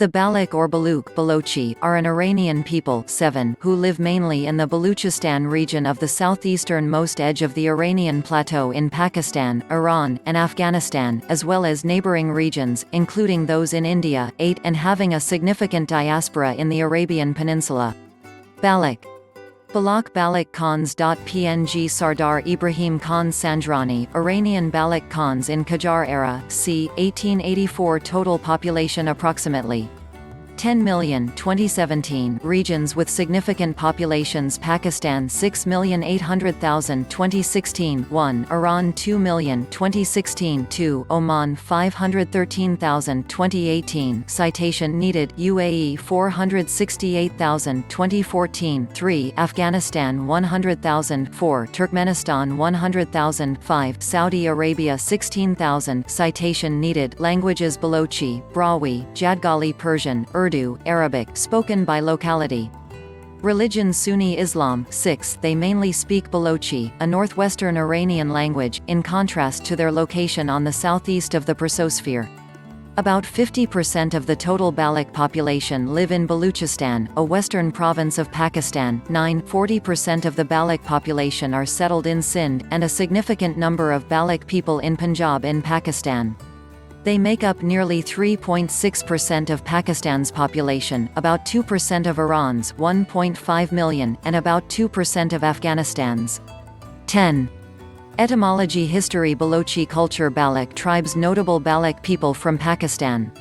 The Baloch or Balochi are an Iranian people 7 who live mainly in the Balochistan region of the southeastern-most edge of the Iranian plateau in Pakistan, Iran, and Afghanistan, as well as neighboring regions, including those in India, 8 and having a significant diaspora in the Arabian Peninsula. Baloch. Baloch Khans.png Sardar Ibrahim Khan Sanjrani, Iranian Baloch Khans in Qajar era, c. 1884. Total population approximately 10 million 2017. Regions with significant populations: Pakistan 6,800,000 2016 1, Iran 2 million 2016 2, Oman 513,000 2018. Citation needed. UAE 468,000 2014 3, Afghanistan 100,000 4, Turkmenistan 100,000 5, Saudi Arabia 16,000. Citation needed. Languages: Balochi, Brahui, Jadgali, Persian, Urdu, Arabic, spoken by locality. Religion: Sunni Islam. 6. They mainly speak Balochi, a northwestern Iranian language, in contrast to their location on the southeast of the Persosphere. About 50% of the total Baloch population live in Balochistan, a western province of Pakistan. 9. 40% of the Baloch population are settled in Sindh, and a significant number of Baloch people in Punjab in Pakistan. They make up nearly 3.6% of Pakistan's population, about 2% of Iran's 1.5 million, and about 2% of Afghanistan's. 10. Etymology: History: Balochi culture: Baloch tribes. Notable Baloch people from Pakistan.